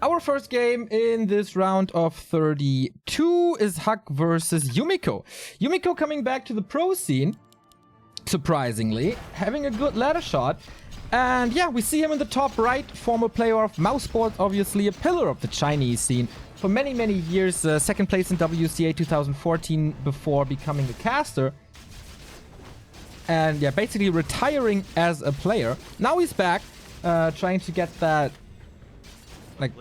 Our first game in this round of 32 is Huck versus Yumiko. Yumiko coming back to the pro scene, surprisingly, having a good ladder shot. And yeah, we see him in the top right, former player of mouse sports, obviously a pillar of the Chinese scene for many, many years. Second place in WCA 2014 before becoming a caster. And yeah, basically retiring as a player. Now he's back, trying to get that like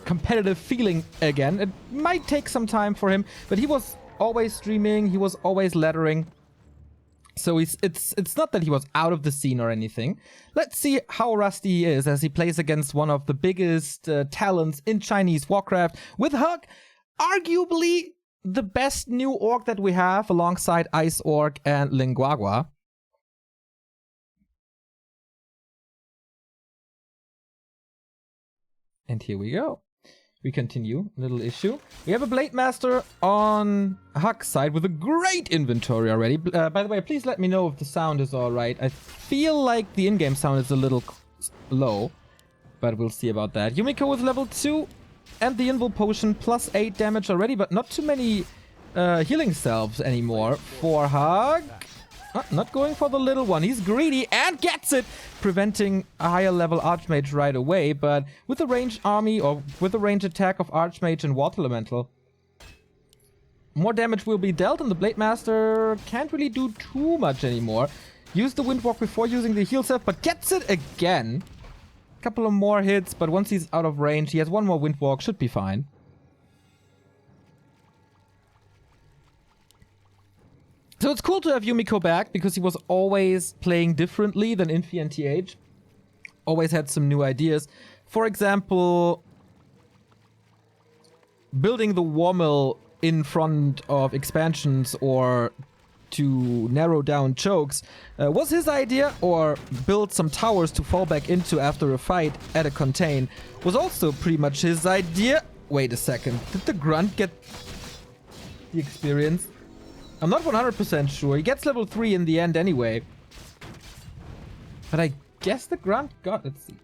competitive feeling again. It might take some time for him, but he was always streaming, he was always laddering. So it's not that he was out of the scene or anything. Let's see how rusty he is as he plays against one of the biggest talents in Chinese Warcraft with HuG, arguably the best new orc that we have alongside Ice Orc and Linguagua. And here we go. We continue. Little issue. We have a Blade Master on HuG's side with a great inventory already. By the way, please let me know if the sound is alright. I feel like the in-game sound is a little low, but we'll see about that. Yumiko with level 2 and the Invul Potion plus 8 damage already, but not too many healing salves anymore for HuG. Not going for the little one. He's greedy and gets it, preventing a higher level Archmage right away. But with the ranged army, or with the ranged attack of Archmage and Water Elemental, more damage will be dealt, and the Blade Master can't really do too much anymore. Used the Windwalk before using the heal self, but gets it again. A couple of more hits, but once he's out of range, he has one more Windwalk, should be fine. So it's cool to have Yumiko back, because he was always playing differently than Infi and TH. Always had some new ideas. For example, building the war mill in front of expansions or to narrow down chokes was his idea, or build some towers to fall back into after a fight at a contain was also pretty much his idea. Wait a second, did the Grunt get the experience? I'm not 100% sure. He gets level 3 in the end anyway. But I guess the Grunt got... Let's see.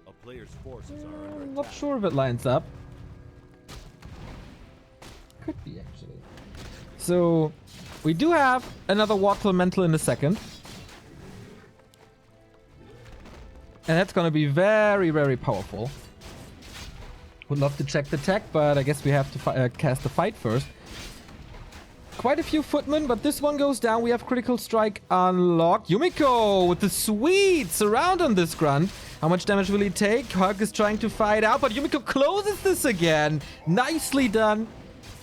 A player's forces are under attack. Not sure if it lines up. Could be, actually. So, we do have another Water Elemental in a second. And that's going to be very, very powerful. Would love to check the tech, but I guess we have to cast the fight first. Quite a few footmen, but this one goes down. We have Critical Strike unlocked. Yumiko with the sweet surround on this Grunt. How much damage will he take? HuG is trying to fight out, but Yumiko closes this again. Nicely done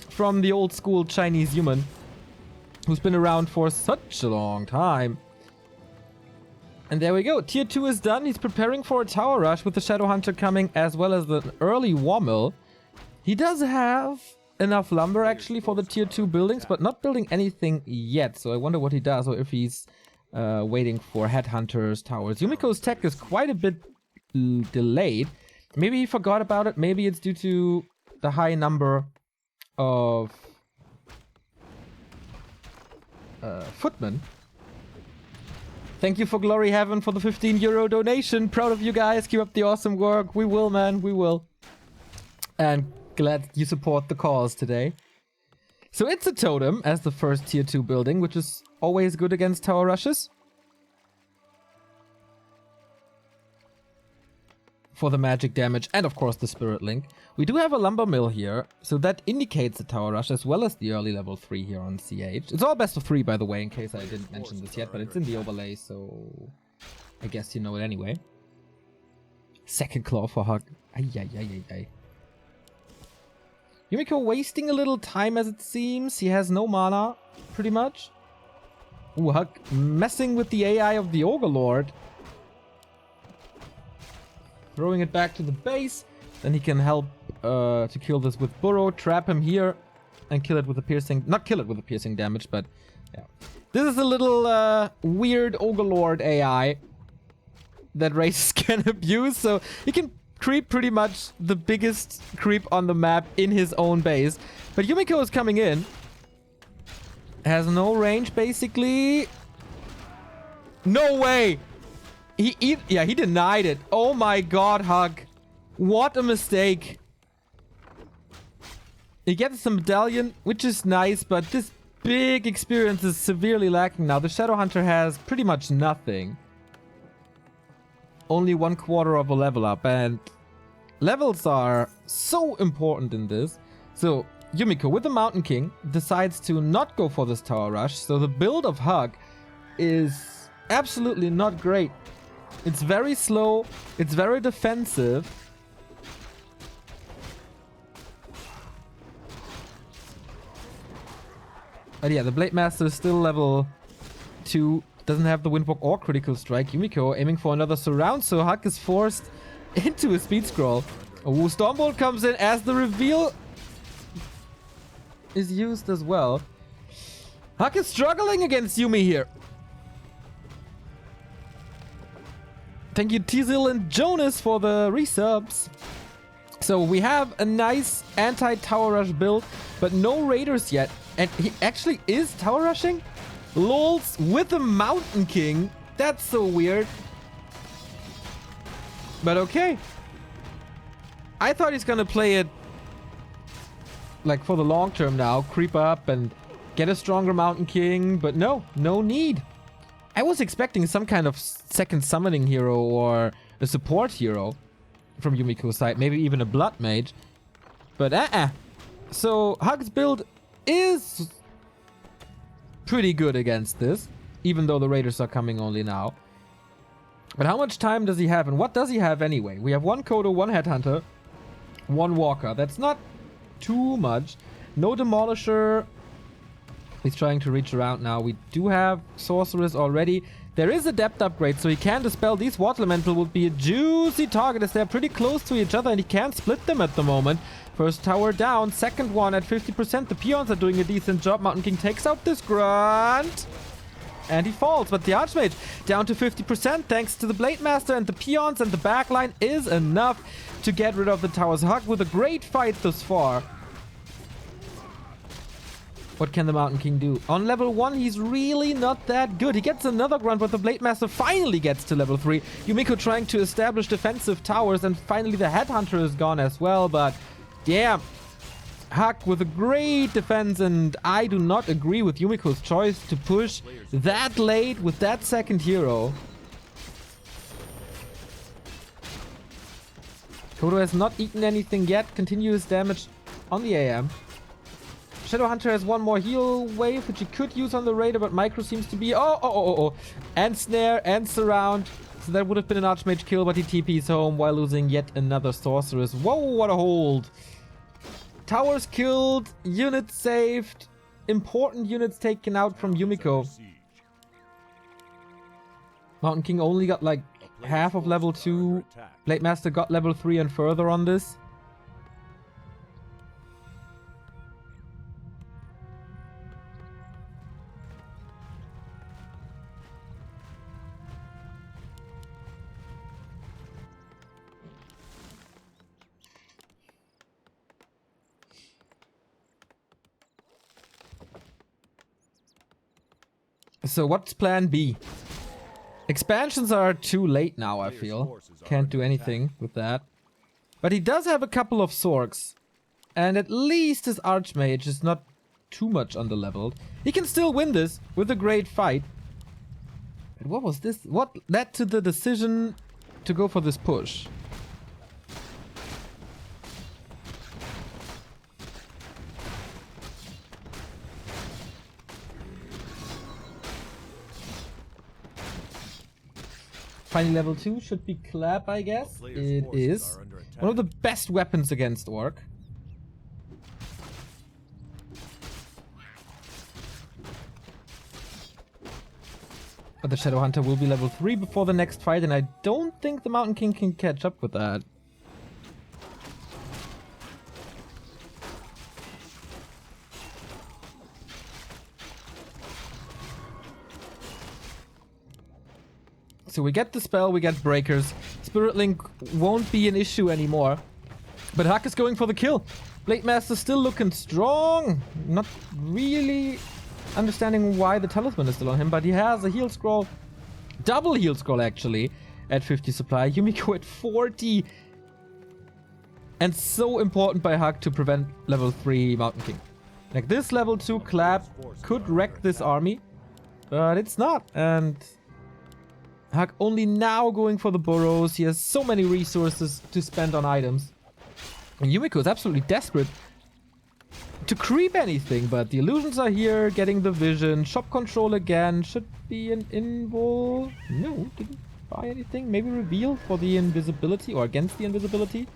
from the old school Chinese human, who's been around for such a long time. And there we go. Tier 2 is done. He's preparing for a tower rush with the Shadow Hunter coming, as well as the early war mill. He does have enough lumber actually for the tier 2 buildings, but not building anything yet. So I wonder what he does, or if he's waiting for headhunters, towers. Yumiko's tech is quite a bit delayed. Maybe he forgot about it. Maybe it's due to the high number of footmen. Thank you for Glory Heaven for the 15 euro donation. Proud of you guys. Keep up the awesome work. We will, man. We will. And glad you support the cause today. So it's a totem as the first tier 2 building, which is always good against tower rushes. For the magic damage and of course the Spirit Link. We do have a lumber mill here, so that indicates the tower rush as well as the early level 3 here on CH. It's all best of 3 by the way, in case I didn't mention this yet, but it's in the overlay, so I guess you know it anyway. Second claw for HuG. Ay, ay, ay, ay, ay. Yumiko wasting a little time as it seems. He has no mana, pretty much. Ooh, HuG messing with the AI of the Ogre Lord. Throwing it back to the base. Then he can help to kill this with Burrow, trap him here, and kill it with a piercing... Not kill it with a piercing damage, but yeah. This is a little weird Ogre Lord AI that races can abuse, so he can creep pretty much the biggest creep on the map in his own base. But Yumiko is coming in. Has no range, basically. No way! He denied it. Oh my god, HuG. What a mistake. He gets the medallion, which is nice, but this big experience is severely lacking now. The Shadow Hunter has pretty much nothing. Only 1/4 of a level up, and levels are so important in this. So Yumiko with the Mountain King decides to not go for this tower rush. So the build of HuG is absolutely not great. It's very slow. It's very defensive. But yeah, the Blade Master is still level 2. Doesn't have the Windwalk or Critical Strike. Yumiko aiming for another surround, so HuG is forced into a speed scroll. Oh, Stormbolt comes in as the reveal is used as well. HuG is struggling against Yumi here. Thank you Teasel and Jonas for the resubs. So we have a nice anti-tower rush build, but no raiders yet. And he actually is tower rushing? Lols with the Mountain King. That's so weird. But okay. I thought he's gonna play it like for the long term now. Creep up and get a stronger Mountain King. But no need. I was expecting some kind of second summoning hero or a support hero from Yumiko's side. Maybe even a Blood Mage. But So HuG's build is pretty good against this, even though the raiders are coming only now. But how much time does he have, and what does he have anyway? We have 1 Kodo, 1 Headhunter, 1 Walker. That's not too much. No Demolisher. He's trying to reach around now. We do have Sorceress already. There is a depth upgrade, so he can dispel. These Water Elemental would be a juicy target as they're pretty close to each other and he can't split them at the moment. First tower down, second one at 50%. The peons are doing a decent job. Mountain King takes out this grunt. And he falls, but the Archmage down to 50% thanks to the Blade Master and the peons, and the backline is enough to get rid of the towers. HuG with a great fight thus far. What can the Mountain King do? On level 1, he's really not that good. He gets another grunt, but the Blade Master finally gets to level 3. Yumiko trying to establish defensive towers, and finally the Headhunter is gone as well, but damn. HuG with a great defense, and I do not agree with Yumiko's choice to push that late with that second hero. Kodo has not eaten anything yet. Continuous damage on the AM. Shadowhunter has 1 more heal wave, which he could use on the raider, but Micro seems to be... Oh. And Snare and Surround. So that would have been an Archmage kill, but he TPs home while losing yet another Sorceress. Whoa, what a hold. Towers killed, units saved, important units taken out from Yumiko. Mountain King only got like half of level 2. Blade Master got level 3 and further on this. So what's plan B? Expansions are too late now, I feel. Can't do anything with that. But he does have a couple of Sorks. And at least his Archmage is not too much underleveled. He can still win this with a great fight. But what was this? What led to the decision to go for this push? Finally, level 2 should be Clap, I guess. It is. One of the best weapons against Orc. But the Shadowhunter will be level 3 before the next fight, and I don't think the Mountain King can catch up with that. So we get the spell, we get breakers. Spirit Link won't be an issue anymore. But HuG is going for the kill. Blade Master still looking strong. Not really understanding why the talisman is still on him, but he has a heal scroll. Double heal scroll actually at 50 supply. Yumiko at 40. And so important by HuG to prevent level 3 Mountain King. Like, this level 2 clap could wreck this army, but it's not. And HuG only now going for the burrows. He has so many resources to spend on items. And Yumiko is absolutely desperate to creep anything, but the illusions are here, getting the vision. Shop control again. Should be an invul. No, didn't buy anything. Maybe reveal for the invisibility or against the invisibility.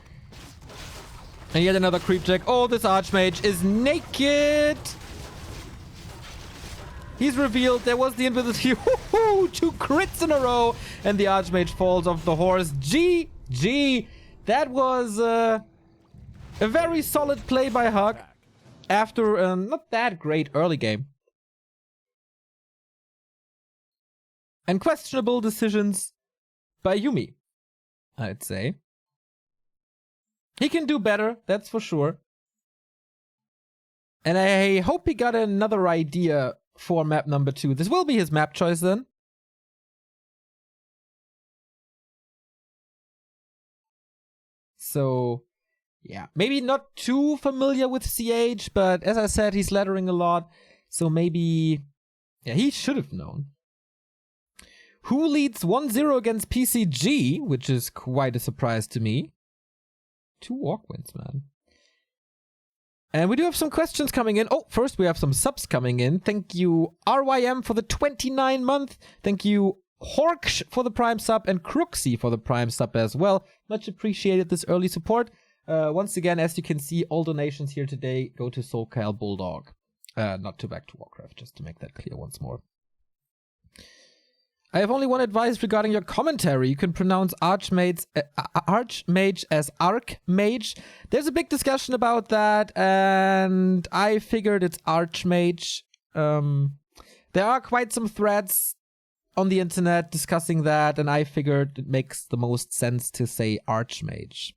And yet another creep check. Oh, this Archmage is naked. He's revealed. There was the invisibility. 2 crits in a row. And the Archmage falls off the horse. GG. That was a very solid play by HuG after a not that great early game. And questionable decisions by Yumi, I'd say. He can do better, that's for sure. And I hope he got another idea for map number 2. This will be his map choice then. So, yeah, maybe not too familiar with CH, but as I said, he's laddering a lot. So maybe, yeah, he should have known. Who leads 1-0 against PCG, which is quite a surprise to me. 2 walk wins, man. And we do have some questions coming in. Oh, first we have some subs coming in. Thank you, RYM, for the 29 month. Thank you, Horksh, for the Prime sub, and Crooksy for the Prime sub as well. Much appreciated this early support. Once again, as you can see, all donations here today go to SoCal Bulldog. Not to Back to Warcraft, just to make that clear once more. I have only one advice regarding your commentary. You can pronounce Archmage as Archmage. There's a big discussion about that, and I figured it's Archmage. There are quite some threads on the internet discussing that, and I figured it makes the most sense to say Archmage.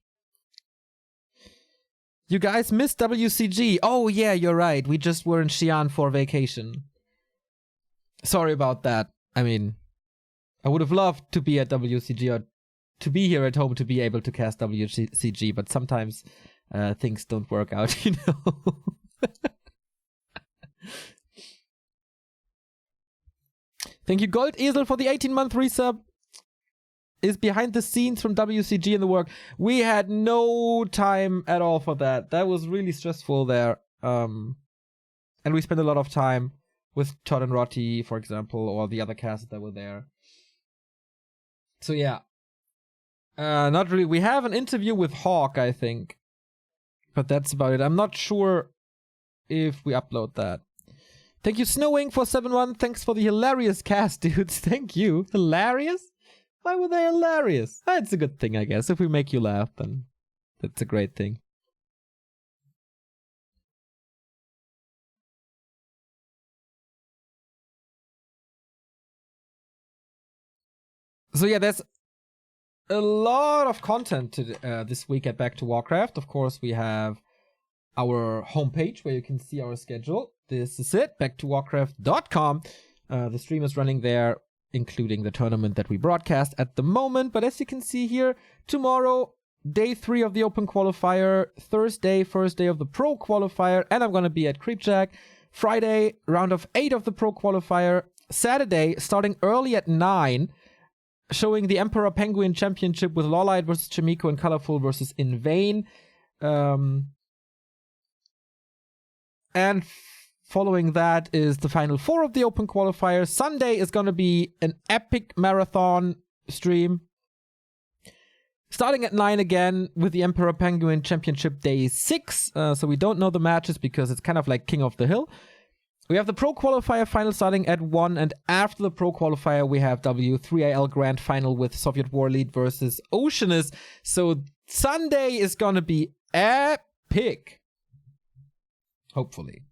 You guys missed WCG. Oh yeah, you're right. We just were in Xi'an for vacation. Sorry about that. I mean, I would have loved to be at WCG or to be here at home to be able to cast WCG, but sometimes things don't work out, you know. Thank you, Gold Esel, for the 18-month resub. Is behind the scenes from WCG in the work. We had no time at all for that. That was really stressful there. And we spent a lot of time with Todd and Roti, for example, or the other casts that were there. So yeah. Not really. We have an interview with Hawk, I think. But that's about it. I'm not sure if we upload that. Thank you, Snowing, for 7-1. Thanks for the hilarious cast, dudes. Thank you. Hilarious? Why were they hilarious? It's a good thing, I guess. If we make you laugh, then that's a great thing. So yeah, there's a lot of content to, this week at Back to Warcraft. Of course, we have our homepage where you can see our schedule. This is it, backtowarcraft.com. The stream is running there, including the tournament that we broadcast at the moment. But as you can see here, tomorrow, day 3 of the Open Qualifier, Thursday, first day of the Pro Qualifier, and I'm going to be at Creepjack. Friday, round of 8 of the Pro Qualifier. Saturday, starting early at 9, showing the Emperor Penguin Championship with Lawlight versus Yumiko and Colorful versus In Vain. And following that is the final 4 of the Open Qualifier. Sunday is going to be an epic marathon stream. Starting at 9 again with the Emperor Penguin Championship Day 6. So we don't know the matches because it's kind of like King of the Hill. We have the Pro Qualifier final starting at 1. And after the Pro Qualifier, we have W3AL Grand Final with Soviet Warlead versus Oceanus. So Sunday is going to be epic. Hopefully.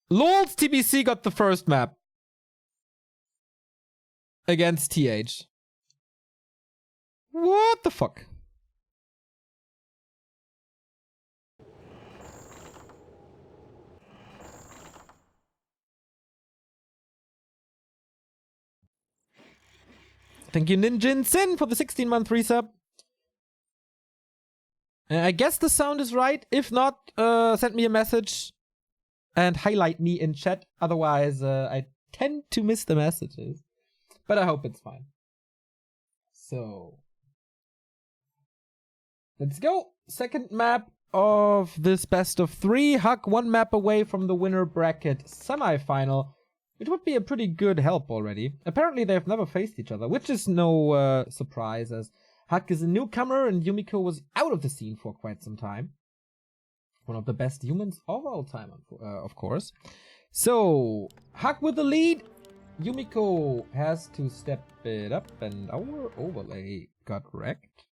LOL's TBC got the first map against TH. What the fuck? Thank you, Ninjin Sin, for the 16-month resub. I guess the sound is right. If not, send me a message and highlight me in chat. Otherwise, I tend to miss the messages. But I hope it's fine. So, let's go. Second map of this best of 3. HuG 1 map away from the winner bracket semifinal. It would be a pretty good help already. Apparently they've never faced each other, which is no surprise, as HuG is a newcomer and Yumiko was out of the scene for quite some time. One of the best humans of all time, of course. So, HuG with the lead. Yumiko has to step it up, and our overlay got wrecked.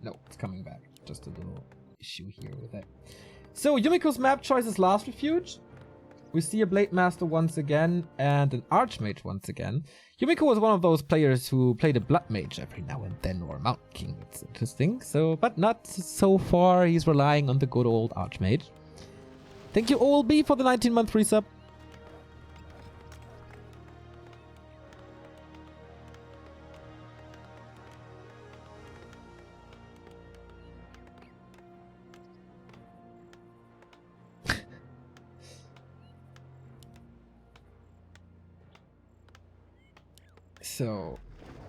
No, it's coming back. Just a little issue here with that. So, Yumiko's map choice is Last Refuge. We see a Blade Master once again and an Archmage once again. Yumiko was one of those players who played a Blood Mage every now and then, or Mountain King. It's interesting. So, but not so far. He's relying on the good old Archmage. Thank you, OLB, for the 19-month resub. So,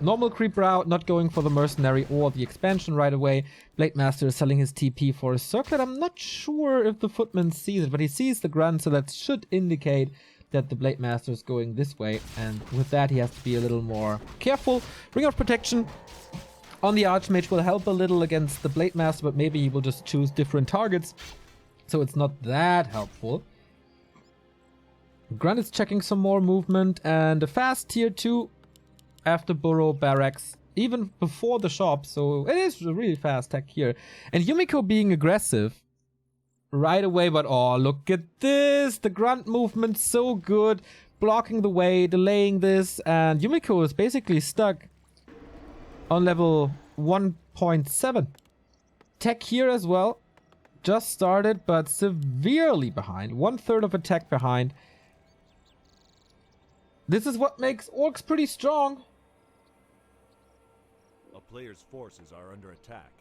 normal creep route, not going for the mercenary or the expansion right away. Blade Master is selling his TP for a circlet. I'm not sure if the footman sees it, but he sees the grunt, so that should indicate that the Blade Master is going this way. And with that, he has to be a little more careful. Ring of Protection on the Archmage will help a little against the Blade Master, but maybe he will just choose different targets, so it's not that helpful. Grunt is checking some more movement, and a fast tier 2 after Burrow Barracks, even before the shop, so it is a really fast tech here. And Yumiko being aggressive right away, but oh, look at this! The grunt movement so good, blocking the way, delaying this, and Yumiko is basically stuck on level 1.7. Tech here as well, just started, but severely behind, 1/3 of attack behind. This is what makes orcs pretty strong. A player's forces are under attack.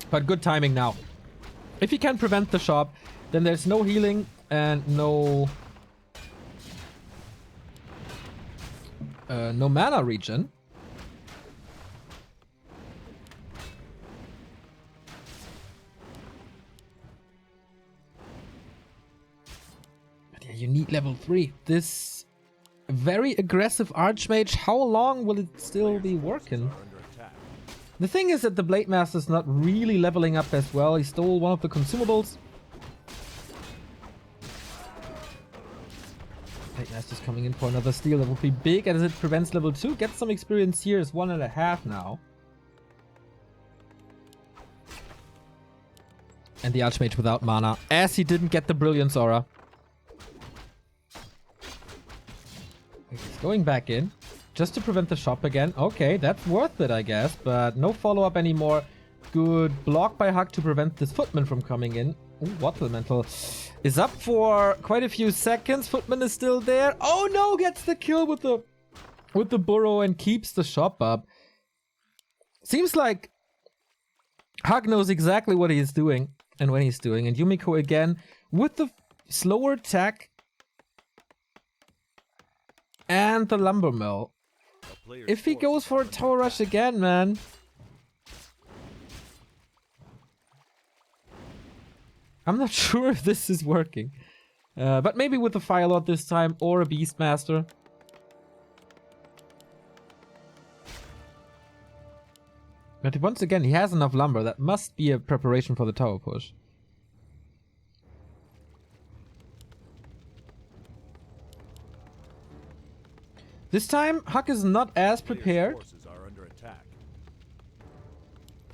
But good timing now. If he can prevent the shop, then there's no healing and no mana regen. But yeah, you need level 3. This very aggressive Archmage, how long will it still be working? The thing is that the Blade Master is not really leveling up as well. He stole one of the consumables. Blade Master's coming in for another steal. That would be big as it prevents level 2. Gets some experience here. Is 1.5 now. And the Archmage without mana, as he didn't get the Brilliance Aura. He's going back in. Just to prevent the shop again. Okay, that's worth it, I guess. But no follow-up anymore. Good block by HuG to prevent this footman from coming in. Ooh, Water Elemental is up for quite a few seconds. Footman is still there. Oh no, gets the kill with the burrow and keeps the shop up. Seems like HuG knows exactly what he's doing and when he's doing. And Yumiko again with the slower attack and the lumber mill. If he goes for a tower rush again, man. I'm not sure if this is working. But maybe with a Fire Lord this time or a Beastmaster. But once again, he has enough lumber. That must be a preparation for the tower push. This time, HuG is not as prepared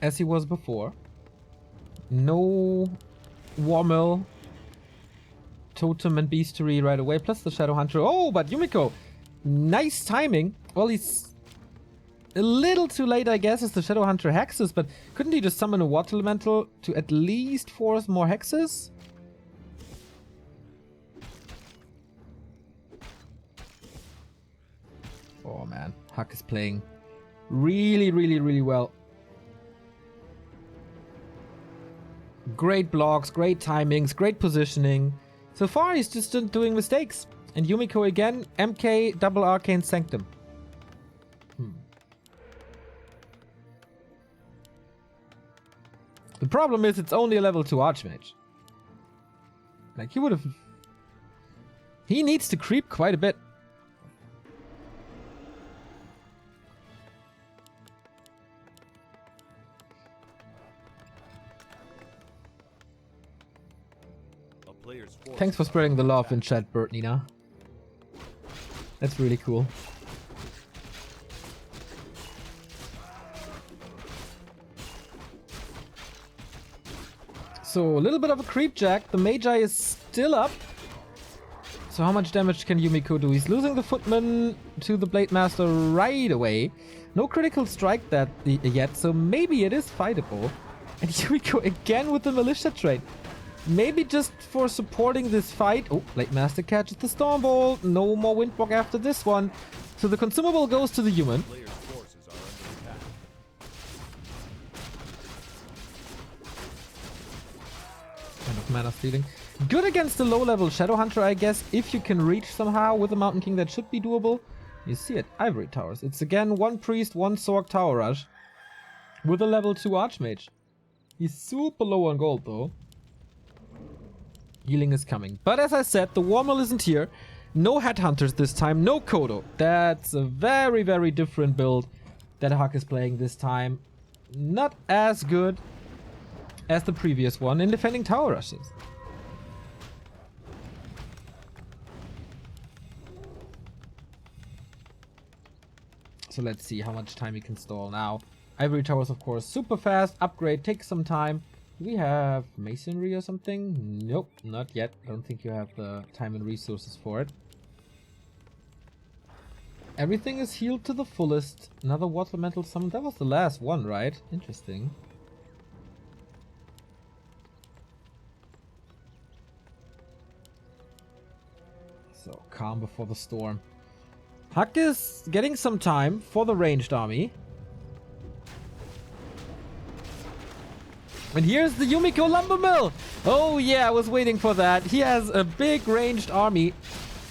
as he was before. No War Mill, Totem and Beastery right away, plus the Shadow Hunter. Oh, but Yumiko, nice timing. Well, he's a little too late, I guess, as the Shadow Hunter hexes, but couldn't he just summon a Water Elemental to at least force more hexes? Oh man, Huck is playing really, really, really well. Great blocks, great timings, great positioning. So far he's just doing mistakes. And Yumiko again, MK double Arcane Sanctum. The problem is it's only a level 2 Archmage. Like he would have... He needs to creep quite a bit. Thanks for spreading the love in chat, Bert Nina. That's really cool. So a little bit of a creep jack. The Magi is still up. So how much damage can Yumiko do? He's losing the Footman to the Blade Master right away. No critical strike yet, so maybe it is fightable. And Yumiko again with the Militia trait. Maybe just for supporting this fight. Oh, Blade Master catches the Stormbolt. No more Windwalk after this one. So the consumable goes to the human. Kind of mana stealing. Good against the low-level Shadowhunter, I guess. If you can reach somehow with the Mountain King, that should be doable. You see it. Ivory Towers. It's again 1 Priest, 1 Sorg Tower Rush. With a level 2 Archmage. He's super low on gold, though. Healing is coming. But as I said, the Warmill isn't here. No Headhunters this time. No Kodo. That's a very, very different build that Huck is playing this time. Not as good as the previous one in defending tower rushes. So let's see how much time he can stall now. Ivory Towers, of course, super fast. Upgrade takes some time. Do we have masonry or something? Nope, not yet. Don't think you have the time and resources for it. Everything is healed to the fullest. Another water metal summon. That was the last one, right? Interesting. So, calm before the storm. Huck is getting some time for the ranged army. And here's the Yumiko Lumber Mill. Oh yeah, I was waiting for that. He has a big ranged army.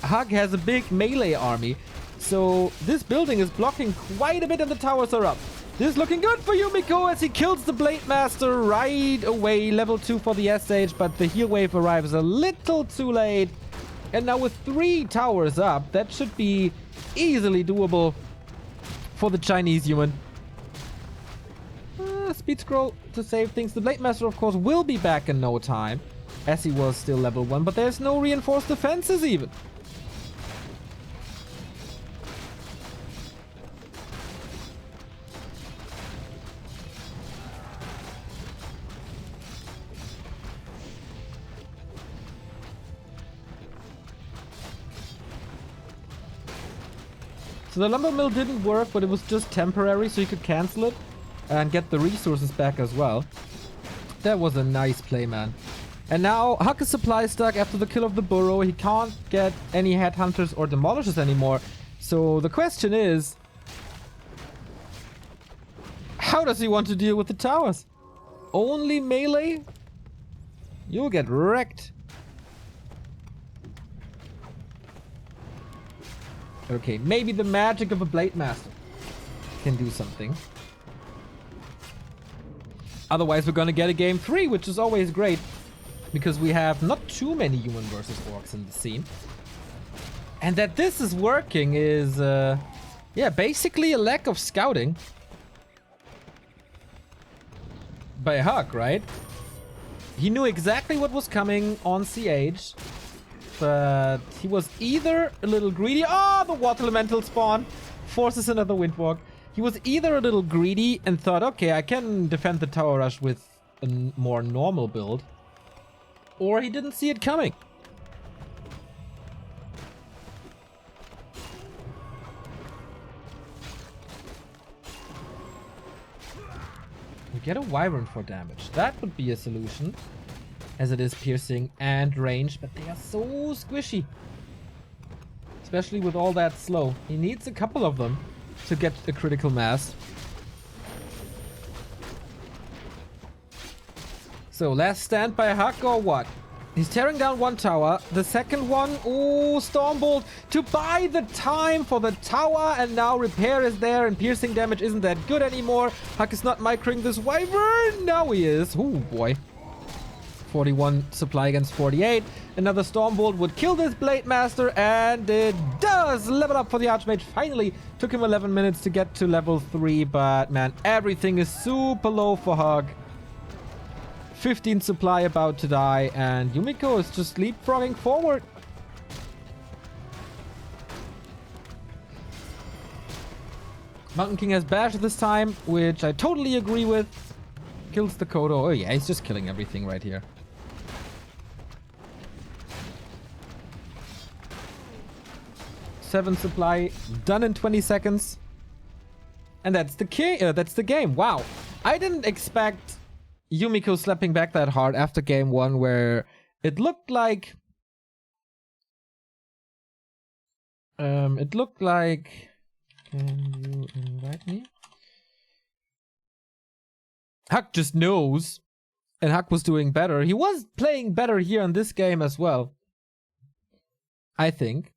Huck has a big melee army. So this building is blocking quite a bit and the towers are up. This is looking good for Yumiko as he kills the Blade Master right away. Level 2 for the SH, but the heal wave arrives a little too late. And now with 3 towers up, that should be easily doable for the Chinese human. Speed scroll to save things. The Blade Master, of course, will be back in no time, as he was still level 1, but there's no reinforced defenses even. So the lumber mill didn't work, but it was just temporary, so you could cancel it and get the resources back as well. That was a nice play, man. And now Huck is supply stuck after the kill of the burrow. He can't get any headhunters or demolishers anymore. So the question is, how does he want to deal with the towers? Only melee? You'll get wrecked. Okay, maybe the magic of a Blade Master can do something. Otherwise, we're gonna get a game 3, which is always great. Because we have not too many human versus orcs in the scene. And that this is working is, yeah, basically a lack of scouting. By Huck, right? He knew exactly what was coming on CH. But he was either a little greedy. Oh, the water elemental spawn forces another windwalk. He was either a little greedy and thought, okay, I can defend the tower rush with a more normal build. Or he didn't see it coming. We get a wyvern for damage. That would be a solution. As it is piercing and range, but they are so squishy. especially with all that slow. He needs a couple of them to get a critical mass. So last stand by Huck or what? He's tearing down one tower. The second one, oh, Stormbolt to buy the time for the tower. And now repair is there and piercing damage isn't that good anymore. Huck is not microing this Wyvern. Now he is. Oh boy. 41 supply against 48. Another Stormbolt would kill this Blade Master, and it does level up for the Archmage. Finally, took him 11 minutes to get to level 3, but man, everything is super low for HuG. 15 supply about to die, and Yumiko is just leapfrogging forward. Mountain King has Bash this time, which I totally agree with. Kills the Kodo. Oh yeah, he's just killing everything right here. Seven supply done in 20 seconds. And that's the game. Wow. I didn't expect Yumiko slapping back that hard after game 1, where it looked like can you invite me? Huck just knows, and Huck was doing better. He was playing better here in this game as well, I think.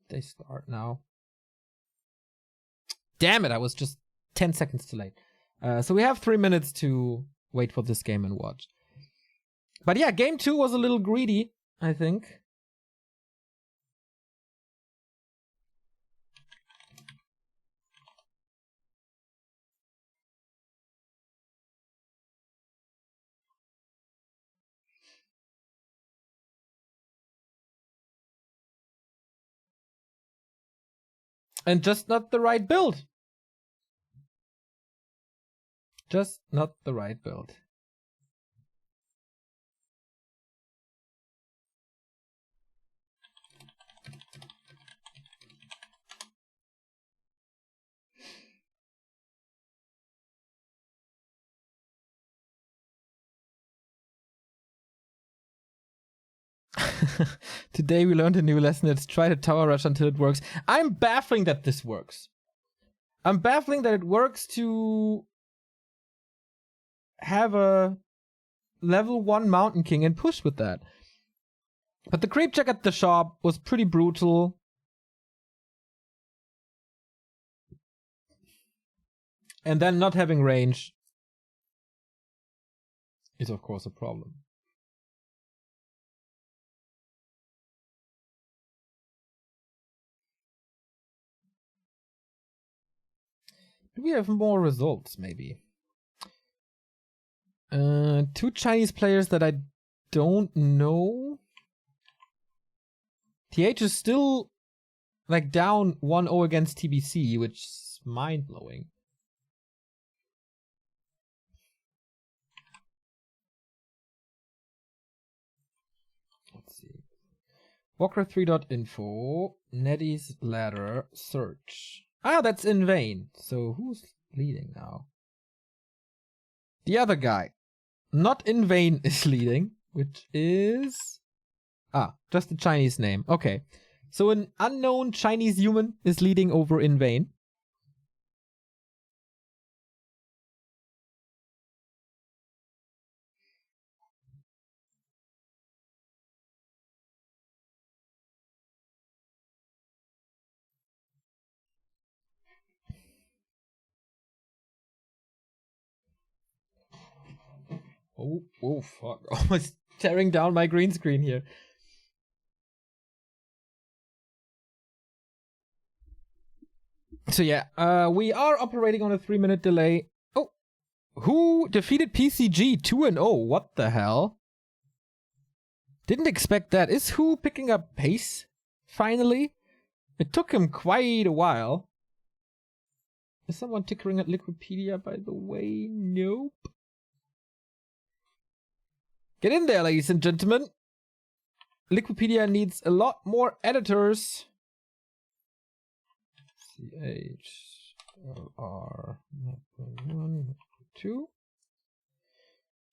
They start now. Damn it, I was just 10 seconds too late. So we have 3 minutes to wait for this game and watch. But yeah, game 2 was a little greedy, I think. And just not the right build. Just not the right build. Today we learned a new lesson. Let's try to tower rush until it works. I'm baffling that this works. I'm baffling that it works to have a level 1 Mountain King and push with that. But the creep check at the shop was pretty brutal. And then not having range is of course a problem. Do we have more results, maybe? 2 Chinese players that I don't know. TH is still like down 1-0 against TBC, which is mind-blowing. Let's see. Walker3.info, Neddy's ladder, search. Ah, that's in vain. So who's leading now? The other guy. Not in vain is leading, which is... Ah, just a Chinese name. Okay. So an unknown Chinese human is leading over in vain. Oh, fuck. Almost tearing down my green screen here. So yeah, we are operating on a 3-minute delay. Oh, who defeated PCG 2-0? What the hell? Didn't expect that. Is HuG picking up pace? Finally? It took him quite a while. Is someone tickering at Liquipedia, by the way? Nope. Get in there, ladies and gentlemen. Liquipedia needs a lot more editors. CHLR 1, 2.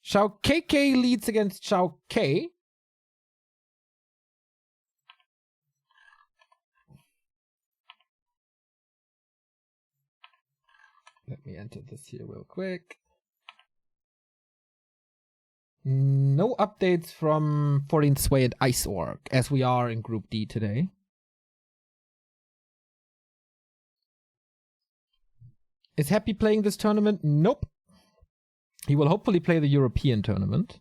Xiao KK leads against Xiao K. Let me enter this here real quick. No updates from 14th Sway and Ice Org, as we are in Group D today. Is Happy playing this tournament? Nope. He will hopefully play the European tournament.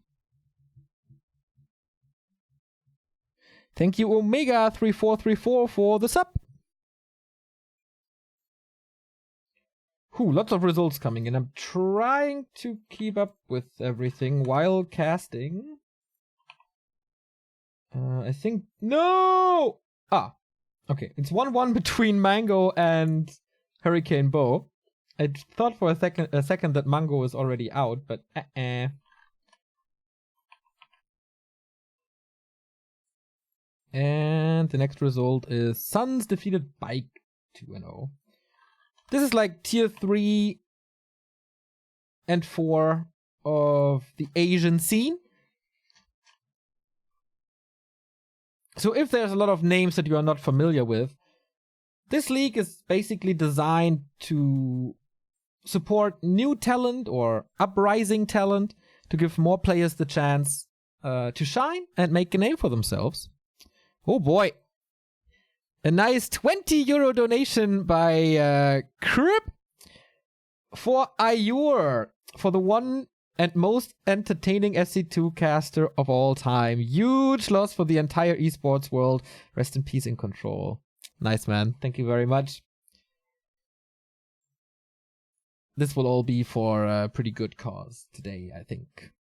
Thank you, Omega3434, for the sub. Lots of results coming in. I'm trying to keep up with everything while casting. I think... No! Okay. It's 1-1 between Mango and Hurricane Bow. I thought for a second that Mango was already out, but And the next result is Suns defeated Bike 2-0. This is like tier 3 and 4 of the Asian scene. So if there's a lot of names that you are not familiar with, this league is basically designed to support new talent or uprising talent, to give more players the chance to shine and make a name for themselves. Oh boy. A nice €20 donation by Crip for Ayur, for the one and most entertaining SC2 caster of all time. Huge loss for the entire esports world. Rest in peace in control. Nice, man. Thank you very much. This will all be for a pretty good cause today, I think.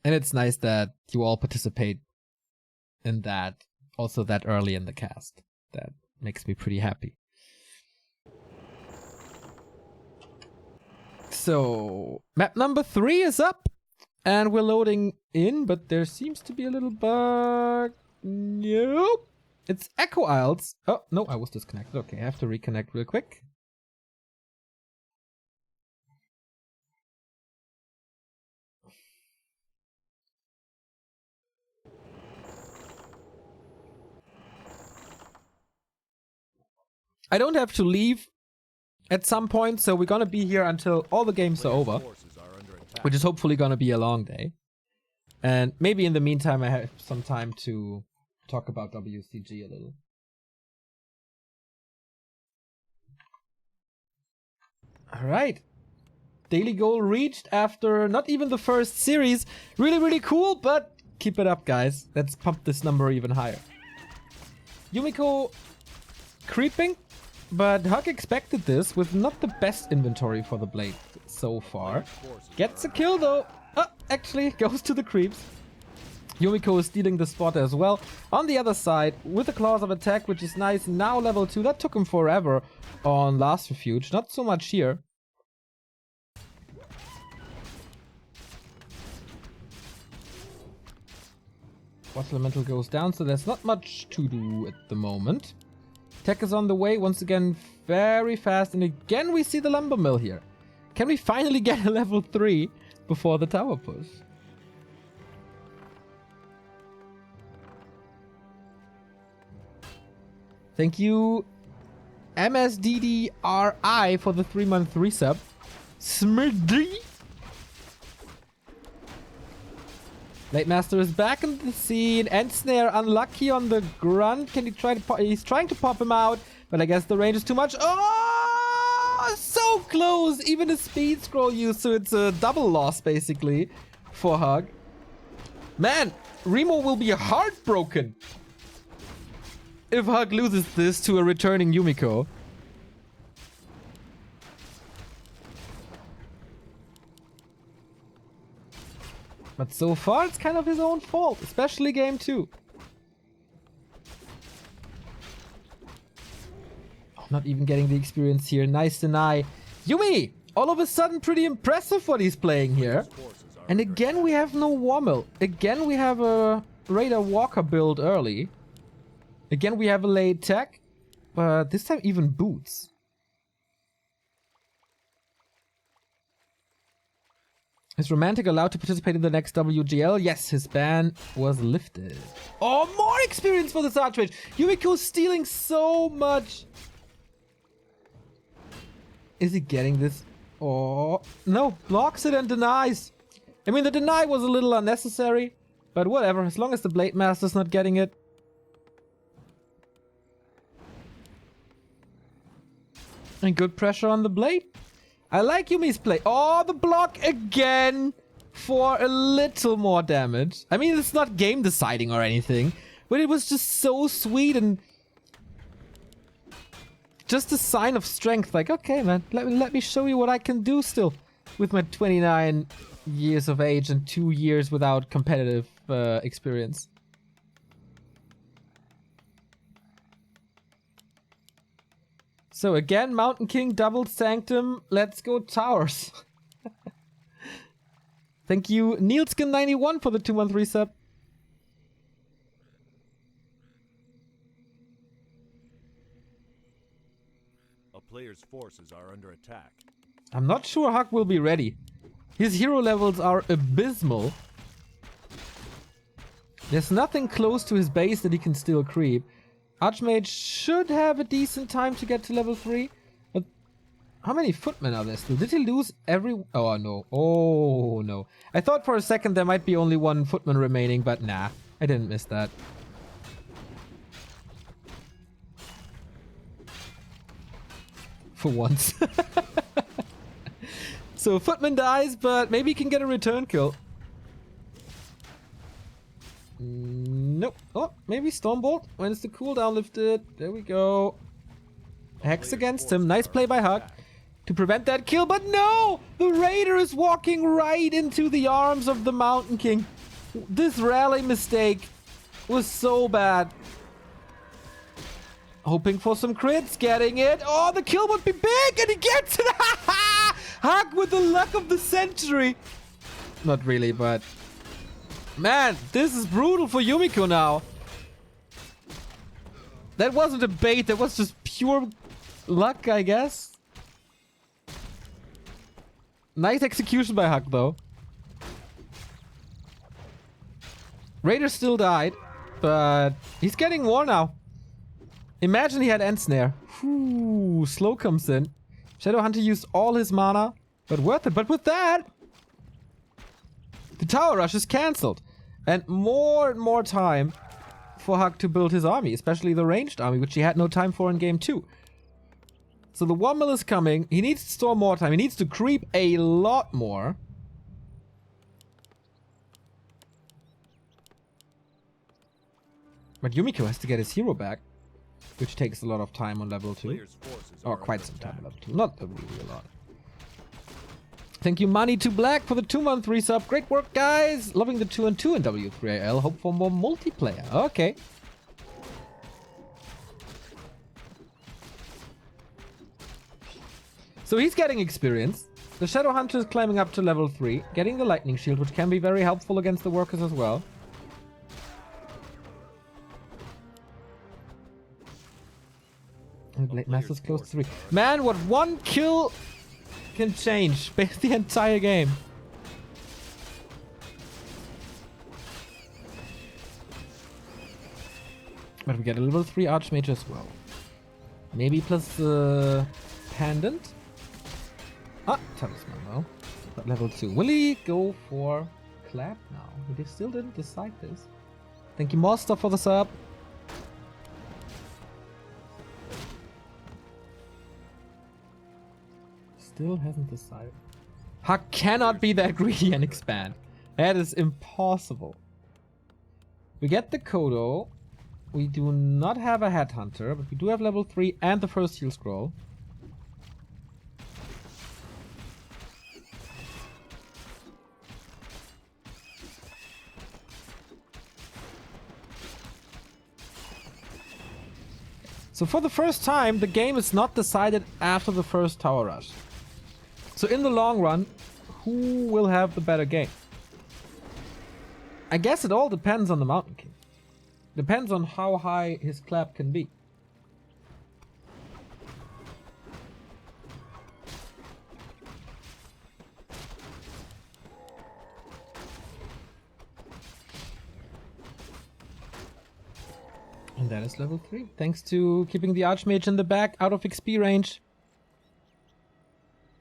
And it's nice that you all participate in that, also that early in the cast. That makes me pretty happy. So, map number 3 is up, and we're loading in, but there seems to be a little bug. Nope. It's Echo Isles. Oh, no, I was disconnected. Okay, I have to reconnect real quick. I don't have to leave at some point, so we're gonna be here until all the games are over, which is hopefully gonna be a long day. And maybe in the meantime I have some time to talk about WCG a little. Alright. Daily goal reached after not even the first series. Really, really cool, but keep it up, guys. Let's pump this number even higher. Yumiko creeping, but HuG expected this with not the best inventory for the blade so far. Gets a kill though. Actually goes to the creeps. Yumiko is stealing the spot as well. On the other side, with the claws of attack, which is nice. Now level 2. That took him forever on last refuge. Not so much here. Boss Elemental goes down, so there's not much to do at the moment. Tech is on the way, once again very fast, and again we see the lumber mill here. Can we finally get a level 3 before the tower push? Thank you MSDDRI for the 3-month resub. Smirdy. Late Master is back in the scene. End Snare unlucky on the grunt. Can he try to he's trying to pop him out, but I guess the range is too much. Oh, so close. Even a speed scroll used, so it's a double loss basically for HuG. Man, Remo will be heartbroken if HuG loses this to a returning Yumiko. But so far, it's kind of his own fault, especially game 2. Oh, not even getting the experience here. Nice deny. Yumi! All of a sudden, pretty impressive what he's playing here. And again, we have no Warmill. Again, we have a Raider Walker build early. Again, we have a late tech. But this time, even boots. Is Romantic allowed to participate in the next WGL? Yes, his ban was lifted. Oh, more experience for this Archmage. Yumiko stealing so much. Is he getting this? Oh, no. Blocks it and denies. I mean, the deny was a little unnecessary, but whatever. As long as the Blade Master's not getting it. And good pressure on the blade. I like Yumi's play. Oh, the block again for a little more damage. I mean, it's not game deciding or anything, but it was just so sweet and just a sign of strength. Like, okay, man, let me show you what I can do still with my 29 years of age and 2 years without competitive experience. So again, Mountain King, double Sanctum. Let's go towers. Thank you, Nielskin91 for the 2-month resub. A player's forces are under attack. I'm not sure Huck will be ready. His hero levels are abysmal. There's nothing close to his base that he can still creep. Archmage should have a decent time to get to level 3. But how many footmen are there still? Did he lose every... Oh, no. Oh, no. I thought for a second there might be only one footman remaining, but nah. I didn't miss that. For once. So footman dies, but maybe he can get a return kill. Nope. Oh, maybe Stormbolt. When is the cooldown lifted? There we go. Hex against him. Nice play by Huck to prevent that kill, but no! The Raider is walking right into the arms of the Mountain King. This rally mistake was so bad. Hoping for some crits, getting it. Oh, the kill would be big, and he gets it! Huck with the luck of the century. Not really, but... Man, this is brutal for Yumiko now. That wasn't a bait, that was just pure luck, I guess. Nice execution by Huck, though. Raider still died, but he's getting more now. Imagine he had End Snare. Whew, slow comes in. Shadowhunter used all his mana, but worth it. But with that, the tower rush is cancelled. And more time for Huck to build his army, especially the ranged army, which he had no time for in game 2. So the 1 mil is coming. He needs to store more time. He needs to creep a lot more. But Yumiko has to get his hero back, which takes a lot of time on level 2. Or quite some time on level 2. Not really a lot. Thank you, Money to Black, for the 2-month resub. Great work, guys. Loving the 2-2 in W3AL. Hope for more multiplayer. Okay. So he's getting experience. The Shadowhunter is climbing up to level 3, getting the Lightning Shield, which can be very helpful against the workers as well. And Blade Master's close to 3. Man, what one kill can change the entire game. But we get a level 3 Archmage as well. Maybe plus Pendant. Ah, Talisman though. But level 2. Will he go for Clap now? They still didn't decide this. Thank you, Monster, for the sub. Still hasn't decided. Huck cannot be that greedy and expand. That is impossible. We get the Kodo. We do not have a Headhunter, but we do have level 3 and the first heal scroll. So for the first time, the game is not decided after the first tower rush. So in the long run, who will have the better game? I guess it all depends on the Mountain King. Depends on how high his clap can be. And that is level 3. Thanks to keeping the Archmage in the back, out of XP range.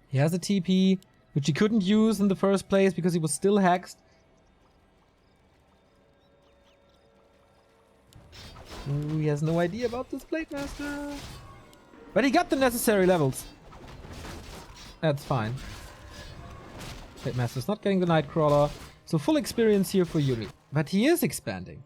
He has a TP, which he couldn't use in the first place because he was still hexed. Ooh, he has no idea about this Blade Master. But he got the necessary levels. That's fine. Blade Master's not getting the Nightcrawler. So full experience here for Yuri. But he is expanding.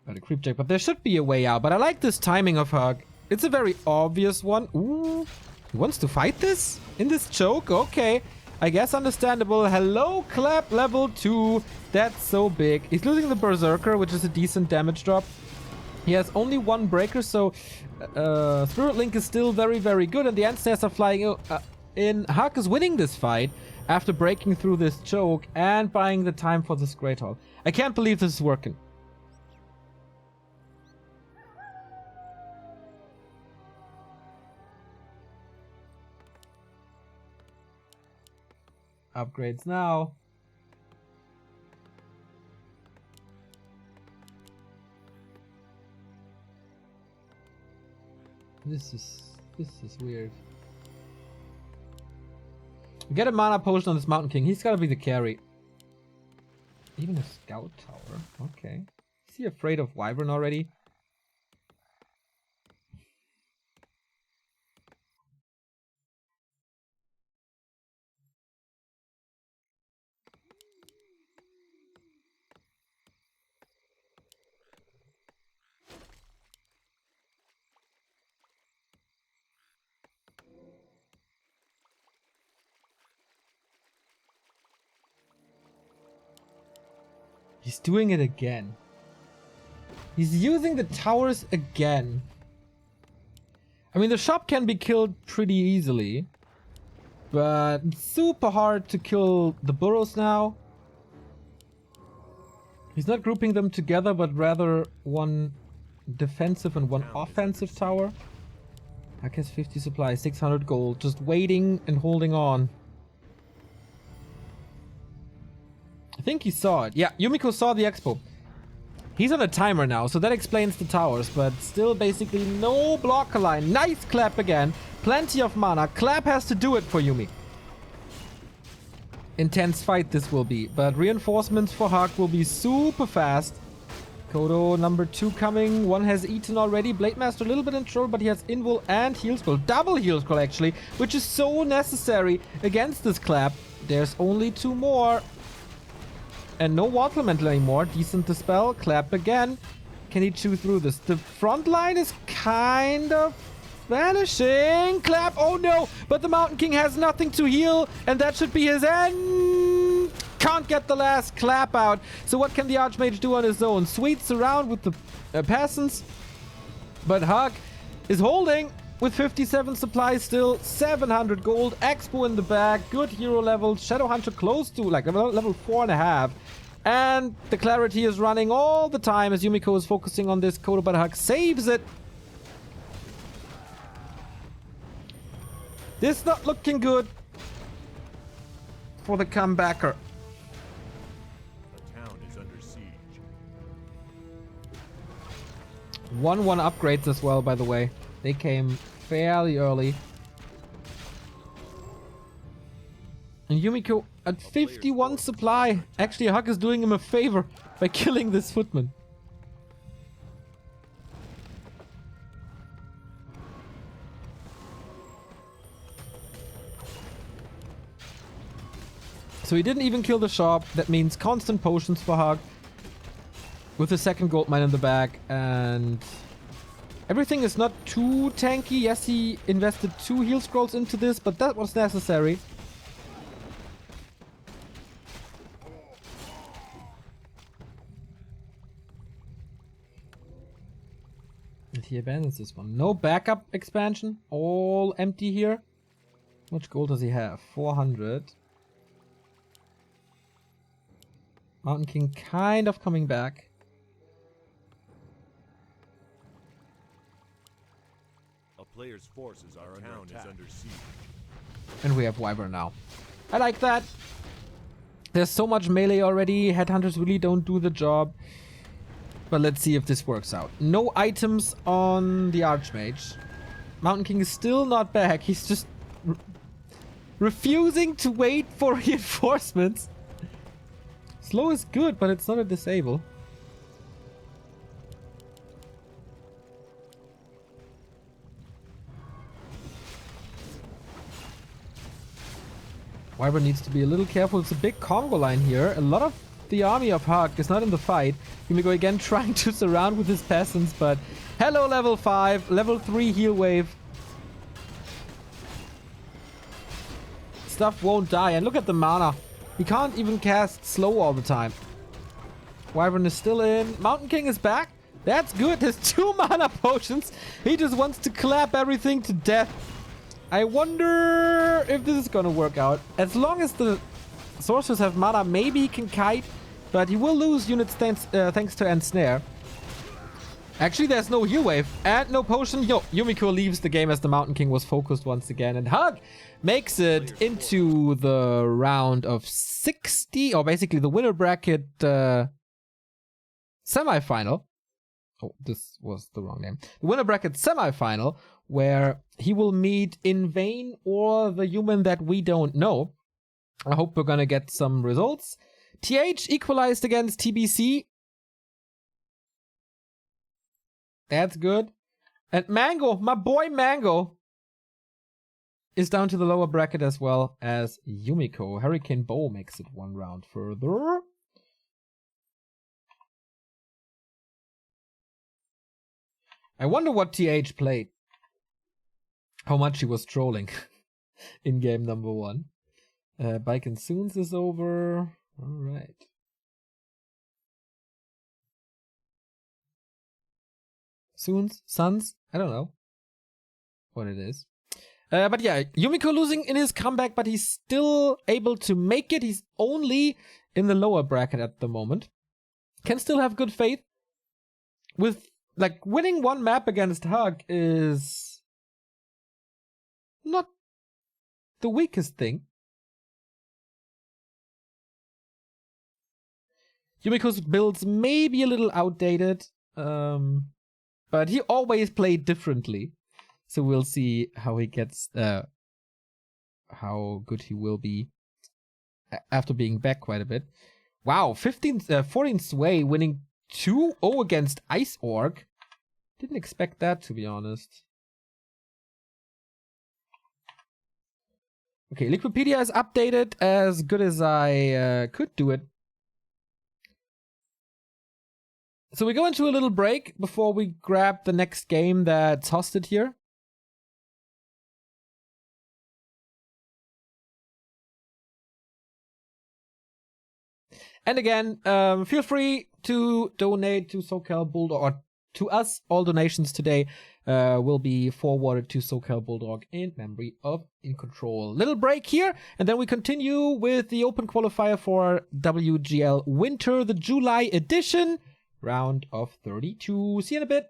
Got a creep check, but there should be a way out. But I like this timing of HuG. It's a very obvious one. Ooh, he wants to fight this? In this choke? Okay. I guess understandable. Hello, Clap level 2. That's so big. He's losing the Berserker, which is a decent damage drop. He has only one breaker, so Spirit Link is still very, very good. And the Ancestors are flying in. HuG is winning this fight after breaking through this choke and buying the time for this Great Hall. I can't believe this is working. Upgrades now. This is weird. Get a mana potion on this Mountain King. He's gotta be the carry. Even a scout tower. Okay. Is he afraid of Wyvern already? He's doing it again. He's using the towers again. I mean, the shop can be killed pretty easily. But it's super hard to kill the burrows now. He's not grouping them together, but rather one defensive and one offensive tower. I guess 50 supply, 600 gold. Just waiting and holding on. I think he saw it. Yeah, Yumiko saw the expo. He's on a timer now, so that explains the towers, but still basically no blocker line. Nice Clap again. Plenty of mana. Clap has to do it for Yumi. Intense fight this will be, but reinforcements for HuG will be super fast. Kodo number 2 coming. One has eaten already. Blade Master a little bit in trouble, but he has Invul and Heal Scroll. Double Heal Scroll actually, which is so necessary against this Clap. There's only 2 more. And no Water Elemental anymore. Decent Dispel. Clap again. Can he chew through this? The front line is kind of vanishing. Clap. Oh no. But the Mountain King has nothing to heal. And that should be his end. Can't get the last Clap out. So what can the Archmage do on his own? Sweeps around with the peasants. But HuG is holding with 57 supplies still. 700 gold. Expo in the back. Good hero level. Shadow Hunter close to like level 4.5. And the clarity is running all the time as Yumiko is focusing on this. Kodo, but HuG saves it. This not looking good for the comebacker. The town is under siege. 1-1 upgrades as well, by the way. They came fairly early. And Yumiko at 51 supply. Actually, HuG is doing him a favor by killing this footman. So he didn't even kill the shop. That means constant potions for HuG. With the second gold mine in the back. And everything is not too tanky. Yes, he invested 2 heal scrolls into this, but that was necessary. And he abandons this one. No backup expansion. All empty here. How much gold does he have? 400. Mountain King kind of coming back. A player's forces are under attack. And we have Wyvern now. I like that. There's so much melee already. Headhunters really don't do the job. But let's see if this works out. No items on the Archmage. Mountain King is still not back. He's just refusing to wait for reinforcements. Slow is good, but it's not a disable. Wyvern needs to be a little careful. It's a big Congo line here. A lot of the army of HuG is not in the fight. Yumiko again trying to surround with his peasants, but hello level 5, level 3 heal wave. Stuff won't die, and look at the mana. He can't even cast slow all the time. Wyvern is still in. Mountain King is back. That's good. There's 2 mana potions. He just wants to clap everything to death. I wonder if this is gonna work out. As long as the sorcerers have mana, maybe he can kite, but he will lose units thanks to Ensnare. Actually, there's no heal wave and no potion. Yo, Yumiko leaves the game as the Mountain King was focused once again, and HuG makes it into the round of 60, or basically the winner bracket semi-final. Oh, this was the wrong name. The winner bracket semi-final, where he will meet In Vain or the human that we don't know. I hope we're gonna get some results. TH equalized against TBC. That's good. And Mango, my boy Mango, is down to the lower bracket as well as Yumiko. Hurricane Bow makes it 1 round further. I wonder what TH played. How much he was trolling in game number 1. Bike and Soons is over. Alright. Soons? Sons? I don't know what it is. But yeah, Yumiko losing in his comeback, but he's still able to make it. He's only in the lower bracket at the moment. Can still have good faith. With, like, winning 1 map against HuG is not the weakest thing. Yumiko's builds may be a little outdated, but he always played differently. So we'll see how he gets, how good he will be after being back quite a bit. Wow, 14 Sway winning 2-0 against Ice Orc. Didn't expect that, to be honest. Okay, Liquipedia is updated as good as I could do it. So we go into a little break before we grab the next game that's hosted here. And again, feel free to donate to SoCal Bulldog, or to us. All donations today will be forwarded to SoCal Bulldog in memory of In Control. Little break here, and then we continue with the open qualifier for WGL Winter, the July edition. Round of 32. See you in a bit.